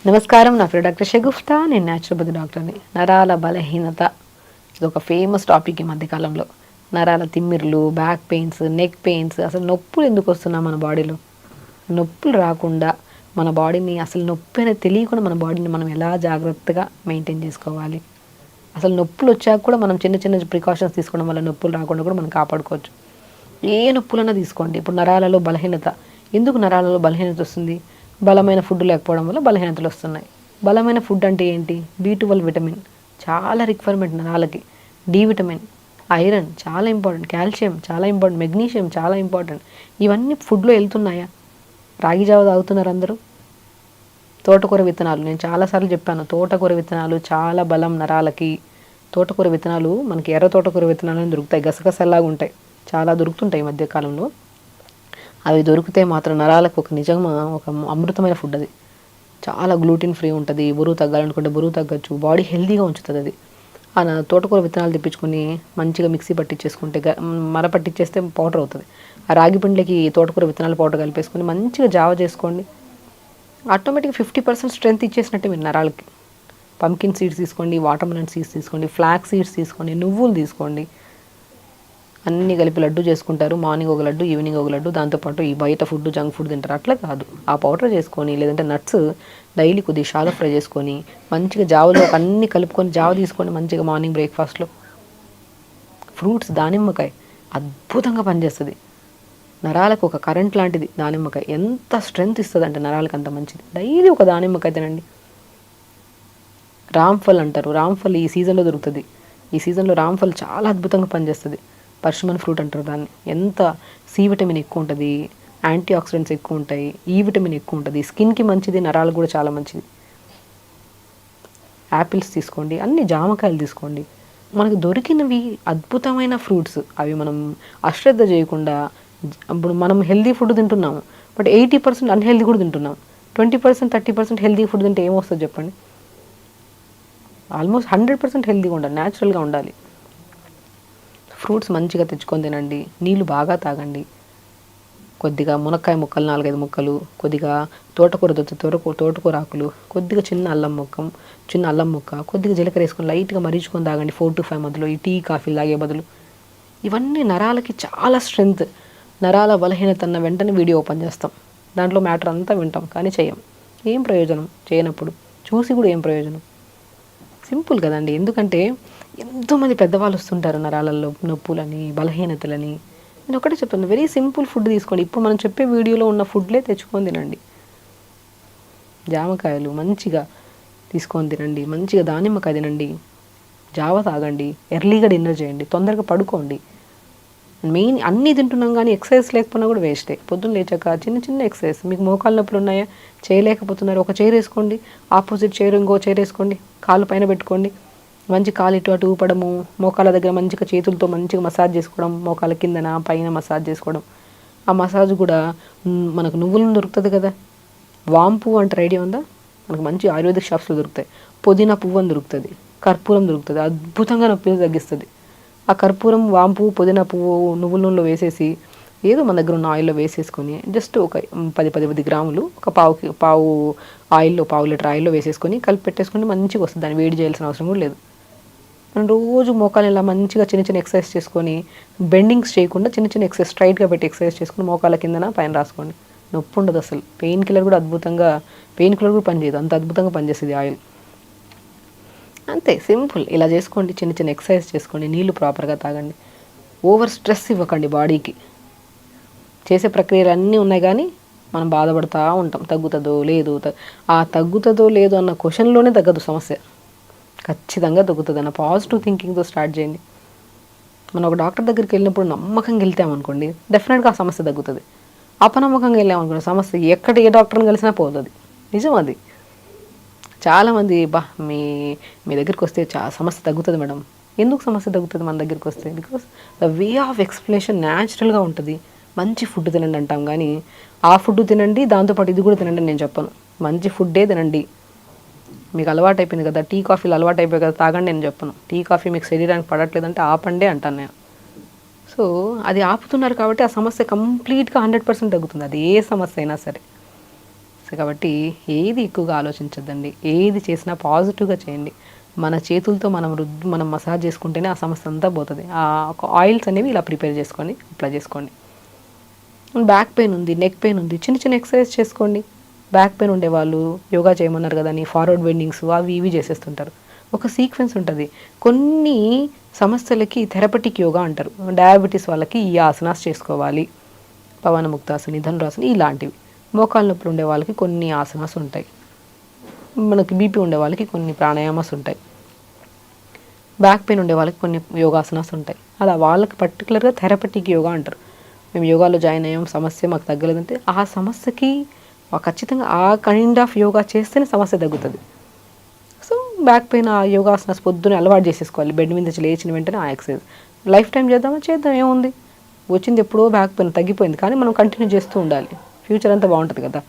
నమస్కారం. నా పేరు డాక్టర్ షగుఫ్తా. నేను న్యాచురోపతి డాక్టర్ని. నరాల బలహీనత ఇది ఒక ఫేమస్ టాపిక్ ఈ మధ్యకాలంలో. నరాల తిమ్మిర్లు, బ్యాక్ పెయిన్స్, నెక్ పెయిన్స్, అసలు నొప్పులు ఎందుకు వస్తున్నాయి మన బాడీలో? నొప్పులు రాకుండా మన బాడీని అసలు నొప్పి అనేది తెలియకుండా మన బాడీని మనం ఎలా జాగ్రత్తగా మెయింటైన్ చేసుకోవాలి? అసలు నొప్పులు వచ్చాక కూడా మనం చిన్న చిన్న ప్రికాషన్స్ తీసుకోవడం వల్ల నొప్పులు రాకుండా కూడా మనం కాపాడుకోవచ్చు. ఏ నొప్పులన్నా తీసుకోండి. ఇప్పుడు నరాలలో బలహీనత, ఎందుకు నరాలలో బలహీనత వస్తుంది? బలమైన ఫుడ్ లేకపోవడం వల్ల బలహీనతలు వస్తున్నాయి. బలమైన ఫుడ్ అంటే ఏంటి? B12 విటమిన్ చాలా రిక్వైర్మెంట్ నరాలకి. డి విటమిన్, ఐరన్ చాలా ఇంపార్టెంట్, కాల్షియం చాలా ఇంపార్టెంట్, మెగ్నీషియం చాలా ఇంపార్టెంట్. ఇవన్నీ ఫుడ్లో వెళ్తున్నాయా? రాగి జావ తాగుతున్నారు అందరూ. తోటకూర విత్తనాలు, నేను చాలాసార్లు చెప్పాను, తోటకూర విత్తనాలు చాలా బలం నరాలకి. తోటకూర విత్తనాలు మనకి ఎర్ర తోటకూర విత్తనాలు దొరుకుతాయి, గసగసలాగా ఉంటాయి, చాలా దొరుకుతుంటాయి ఈ మధ్యకాలంలో. అవి దొరికితే మాత్రం నరాలకు ఒక నిజంగా ఒక అమృతమైన ఫుడ్ అది. చాలా గ్లూటిన్ ఫ్రీ ఉంటుంది. బరువు తగ్గాలనుకుంటే బరువు తగ్గచ్చు, బాడీ హెల్తీగా ఉంచుతుంది అది. ఆ తోటకూర విత్తనాలు తెప్పించుకొని మంచిగా మిక్సీ పట్టించేసుకుంటే, మర పట్టించేస్తే పౌడర్ అవుతుంది. ఆ రాగి పిండికి తోటకూర విత్తనాల పౌడర్ కలిపేసుకొని మంచిగా జావ చేసుకోండి. ఆటోమేటిక్గా 50% స్ట్రెంత్ ఇచ్చేసినట్టే మీరు నరాలకి. పంకిన్ సీడ్స్ తీసుకోండి, వాటర్ మెలన్ సీడ్స్ తీసుకోండి, ఫ్లాక్ సీడ్స్ తీసుకోండి, నువ్వులు తీసుకోండి. అన్నీ కలిపి లడ్డు చేసుకుంటారు. మార్నింగ్ ఒక లడ్డు, ఈవినింగ్ ఒక లడ్డు. దాంతోపాటు ఈ బయట ఫుడ్, జంక్ ఫుడ్ తింటారు. అట్లా కాదు, ఆ పౌడర్ చేసుకొని లేదంటే నట్స్ డైలీ కొద్దిగా షాలో ఫ్రై చేసుకొని మంచిగా జావలో అన్నీ కలుపుకొని జావ తీసుకోండి మంచిగా మార్నింగ్ బ్రేక్ఫాస్ట్లో. ఫ్రూట్స్, దానిమ్మకాయ అద్భుతంగా పనిచేస్తుంది. నరాలకు ఒక కరెంట్ లాంటిది దానిమ్మకాయ. ఎంత స్ట్రెంగ్త్ ఇస్తుంది అంటే నరాలకు అంత మంచిది. డైలీ ఒక దానిమ్మకాయ తినండి. రామ్ఫల్ అంటారు, రామ్ఫల్ ఈ సీజన్లో దొరుకుతుంది. ఈ సీజన్లో రామ్ఫల్ చాలా అద్భుతంగా పనిచేస్తుంది. పర్షమన్ ఫ్రూట్ అంటారు దాన్ని. ఎంత సి విటమిన్ ఎక్కువ ఉంటుంది, యాంటీ ఆక్సిడెంట్స్ ఎక్కువ ఉంటాయి, ఈ విటమిన్ ఎక్కువ ఉంటుంది, స్కిన్కి మంచిది, నరాలకు కూడా చాలా మంచిది. యాపిల్స్ తీసుకోండి, అన్ని జామకాయలు తీసుకోండి. మనకు దొరికినవి అద్భుతమైన ఫ్రూట్స్. అవి మనం అశ్రద్ధ చేయకుండా, ఇప్పుడు మనం హెల్దీ ఫుడ్ తింటున్నాము, బట్ 80% అన్హెల్దీ కూడా తింటున్నాం. 20%, 30% హెల్దీ ఫుడ్ తింటే ఏమొస్తుంది చెప్పండి? ఆల్మోస్ట్ 100% హెల్దీగా ఉండాలి, న్యాచురల్గా ఉండాలి. ఫ్రూట్స్ మంచిగా తెచ్చుకొని తినండి. నీళ్ళు బాగా తాగండి. కొద్దిగా మునక్కాయ ముక్కలు 4-5 ముక్కలు, కొద్దిగా తోటకూర తోటకూర ఆకులు, కొద్దిగా చిన్న అల్లం ముక్క, కొద్దిగా జీలకర్ర వేసుకొని లైట్గా మరిచుకొని తాగండి 4 to 5 మధ్యలో. ఈ టీ కాఫీ తాగే బదులు. ఇవన్నీ నరాలకి చాలా స్ట్రెంగ్త్. నరాల బలహీనత అన్న వెంటనే వీడియో ఓపెన్ చేస్తాం, దాంట్లో మ్యాటర్ అంతా వింటాం, కానీ చెయ్యం. ఏం ప్రయోజనం చేయనప్పుడు? చూసి కూడా ఏం ప్రయోజనం? సింపుల్ కదండి. ఎందుకంటే ఎంతోమంది పెద్దవాళ్ళు వస్తుంటారు నరాలలో నొప్పులని, బలహీనతలని. నేను ఒకటే చెప్తాను, వెరీ సింపుల్ ఫుడ్ తీసుకోండి. ఇప్పుడు మనం చెప్పే వీడియోలో ఉన్న ఫుడ్లే తెచ్చుకొని తినండి. జామకాయలు మంచిగా తీసుకొని తినండి, మంచిగా దానిమ్మకాయ తినండి, జావ తాగండి, ఎర్లీగా డిన్నర్ చేయండి, తొందరగా పడుకోండి. మెయిన్ అన్నీ తింటున్నాం కానీ ఎక్సర్సైజ్ లేకపోయినా కూడా వేస్టే. పొద్దున్న లేచాక చిన్న చిన్న ఎక్సర్సైజ్. మీకు మోకాళ్ళ నొప్పులు ఉన్నాయా, చేయలేకపోతున్నారు, ఒక చైర్ వేసుకోండి, ఆపోజిట్ చైర్ ఇంకో చైర్ వేసుకోండి, కాలు పైన పెట్టుకోండి, మంచి కాలు ఇటు అటు ఊపడము, మోకాళ్ళ దగ్గర మంచిగా చేతులతో మంచిగా మసాజ్ చేసుకోవడం, మోకాళ్ళ కిందన పైన మసాజ్ చేసుకోవడం. ఆ మసాజ్ కూడా మనకు నువ్వులు దొరుకుతుంది కదా, వామ్ పువ్వు అంటే ఐడియా ఉందా? మనకు మంచి ఆయుర్వేదిక్ షాప్స్లో దొరుకుతాయి. పుదీనా పువ్వు అని దొరుకుతుంది, కర్పూరం దొరుకుతుంది, అద్భుతంగా నొప్పి తగ్గిస్తుంది. ఆ కర్పూరం, వామ్ పువ్వు, పుదీనా పువ్వు నువ్వుల నూనెలో వేసేసి, ఏదో మన దగ్గర ఉన్న ఆయిల్లో వేసేసుకొని జస్ట్ ఒక 10 గ్రాములు, ఒక పావు ఆయిల్లో, పావు లీటర్ ఆయిల్లో వేసేసుకొని కలిపి పెట్టేసుకొని మంచిగా వస్తుంది. దాన్ని వేడి చేయాల్సిన అవసరం కూడా లేదు. మనం రోజు మోకాలు ఇలా మంచిగా చిన్న చిన్న ఎక్సర్సైజ్ చేసుకొని, బెండింగ్స్ చేయకుండా చిన్న చిన్న ఎక్సర్సైజ్ స్ట్రైట్గా పెట్టి ఎక్సర్సైజ్ చేసుకుని మోకాల కిందన పైన రాసుకోండి. నొప్పి ఉండదు అసలు. పెయిన్ కిల్లర్ కూడా పనిచేయదు, అంత అద్భుతంగా పనిచేస్తుంది ఆయిల్. అంతే సింపుల్. ఇలా చేసుకోండి, చిన్న చిన్న ఎక్సర్సైజ్ చేసుకోండి, నీళ్లు ప్రాపర్గా తాగండి. ఓవర్ స్ట్రెస్ ఇవ్వకండి బాడీకి. చేసే ప్రక్రియలు అన్నీ ఉన్నాయి కానీ మనం బాధపడుతూ ఉంటాం, తగ్గుతుందో లేదు. ఆ తగ్గుతుందో లేదో అన్న క్వశ్చన్లోనే తగ్గదు సమస్య. ఖచ్చితంగా తగ్గుతుంది అన్న పాజిటివ్ థింకింగ్తో స్టార్ట్ చేయండి. మనం ఒక డాక్టర్ దగ్గరికి వెళ్ళినప్పుడు నమ్మకంగా వెళ్తామనుకోండి, డెఫినెట్గా ఆ సమస్య తగ్గుతుంది. అపనమ్మకంగా వెళ్ళామనుకోండి, సమస్య ఏ డాక్టర్ని కలిసినా పోతుంది. నిజం అది. చాలామంది మీ దగ్గరికి వస్తే సమస్య తగ్గుతుంది మేడం. ఎందుకు సమస్య తగ్గుతుంది మన దగ్గరికి వస్తే? Because the way of explanation న్యాచురల్గా ఉంటుంది. మంచి ఫుడ్ తినండి అంటాం కానీ ఆ ఫుడ్ తినండి దాంతోపాటు ఇది కూడా తినండి నేను చెప్పను. మంచి ఫుడ్డే తినండి. మీకు అలవాటు అయిపోయింది కదా, టీ కాఫీలు అలవాటు అయిపోయి కదా, తాగండి నేను చెప్పను. టీ కాఫీ మీకు శరీరానికి పడట్లేదంటే ఆపండి అంటాను నేను. సో అది ఆపుతున్నారు కాబట్టి ఆ సమస్య కంప్లీట్గా 100% తగ్గుతుంది, అది ఏ సమస్య అయినా సరే. సో సమస్య కాబట్టి ఏది ఎక్కువగా ఆలోచించద్దండి. ఏది చేసినా పాజిటివ్గా చేయండి. మన చేతులతో మనం మసాజ్ చేసుకుంటేనే ఆ సమస్య అంతా పోతుంది. ఒక ఆయిల్స్ అనేవి ఇలా ప్రిపేర్ చేసుకొని అప్లై చేసుకోండి. బ్యాక్ పెయిన్ ఉంది, నెక్ పెయిన్ ఉంది, చిన్న చిన్న ఎక్సర్సైజ్ చేసుకోండి. బ్యాక్ పెయిన్ ఉండేవాళ్ళు యోగా చేయమన్నారు కదా అని ఫార్వర్డ్ బెండింగ్స్ అవి ఇవి చేసేస్తుంటారు. ఒక సీక్వెన్స్ ఉంటుంది. కొన్ని సమస్యలకి థెరపటిక్ యోగా అంటారు. డయాబెటీస్ వాళ్ళకి ఈ ఆసనాస్ చేసుకోవాలి, పవన ముక్తాసని, ధనురాసని ఇలాంటివి. మోకాళ్ళ నొప్పులు ఉండే వాళ్ళకి కొన్ని ఆసనాస్ ఉంటాయి. మనకి బీపీ ఉండే వాళ్ళకి కొన్ని ప్రాణాయామాస్ ఉంటాయి. బ్యాక్ పెయిన్ ఉండే వాళ్ళకి కొన్ని యోగాసనాస్ ఉంటాయి. అలా వాళ్ళకి పర్టికులర్గా థెరపటిక్ యోగా అంటారు. మేము యోగాలో జాయిన్ అయ్యాం, సమస్య మాకు తగ్గలేదంటే ఆ సమస్యకి ఖచ్చితంగా ఆ కైండ్ ఆఫ్ యోగా చేస్తేనే సమస్య తగ్గుతుంది. సో బ్యాక్ పెయిన్ ఆ యోగాసనాస్ పొద్దున్నే అలవాటు చేసేసుకోవాలి. బెడ్ మీద నుంచి లేచిన వెంటనే ఆ ఎక్సర్సైజ్ లైఫ్ టైం చేద్దాం, ఏముంది. వచ్చింది ఎప్పుడో బ్యాక్ పెయిన్ తగ్గిపోయింది, కానీ మనం కంటిన్యూ చేస్తూ ఉండాలి. ఫ్యూచర్ అంతా బాగుంటుంది కదా.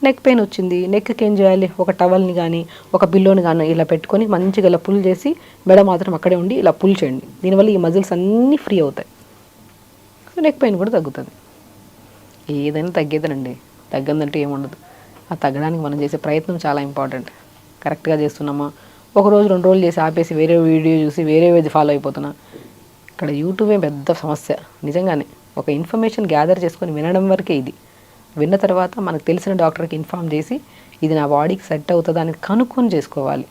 నెక్ పెయిన్ వచ్చింది, నెక్కి ఏం చేయాలి? ఒక టవల్ని కానీ ఒక పిల్లోని కానీ ఇలా పెట్టుకొని మంచిగా ఇలా పుల్ చేసి మెడ మాత్రం అక్కడే ఉండి ఇలా పుల్ చేయండి. దీనివల్ల ఈ మజిల్స్ అన్నీ ఫ్రీ అవుతాయి. సో నెక్ పెయిన్ కూడా తగ్గుతుంది. ఏదైనా తగ్గేదేనండి, తగ్గదంటే ఏముండదు. ఆ తగ్గడానికి మనం చేసే ప్రయత్నం చాలా ఇంపార్టెంట్. కరెక్ట్గా చేస్తున్నామా? ఒకరోజు 2 రోజులు చేసి ఆపేసి వేరే వీడియో చూసి వేరే వేది ఫాలో అయిపోతున్నా. ఇక్కడ యూట్యూబే పెద్ద సమస్య. నిజంగానే ఒక ఇన్ఫర్మేషన్ గ్యాదర్ చేసుకొని వినడం వరకే ఇది. విన్న తర్వాత మనకు తెలిసిన డాక్టర్కి ఇన్ఫామ్ చేసి ఇది నా బాడీకి సెట్ అవుతుందా అని కనుక్కొని చేసుకోవాలి.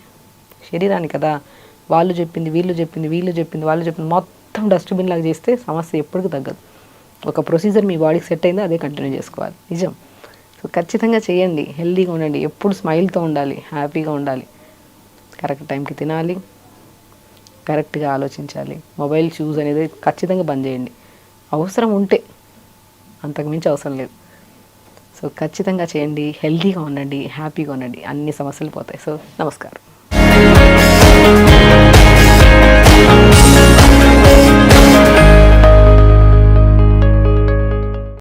శరీరాన్ని కదా వాళ్ళు చెప్పింది వీళ్ళు చెప్పింది మొత్తం డస్ట్బిన్ లాగా చేస్తే సమస్య ఎప్పటికీ తగ్గదు. ఒక ప్రొసీజర్ మీ బాడీకి సెట్ అయిందో అదే కంటిన్యూ చేసుకోవాలి. నిజం. సో ఖచ్చితంగా చేయండి. హెల్తీగా ఉండండి. ఎప్పుడు స్మైల్తో ఉండాలి, హ్యాపీగా ఉండాలి. కరెక్ట్ టైంకి తినాలి, కరెక్ట్గా ఆలోచించాలి. మొబైల్ యూజ్ అనేది ఖచ్చితంగా బంద్ చేయండి. అవసరం ఉంటే, అంతకుమించి అవసరం లేదు. సో ఖచ్చితంగా చేయండి. హెల్తీగా ఉండండి, హ్యాపీగా ఉండండి. అన్ని సమస్యలు పోతాయి. సో నమస్కారం.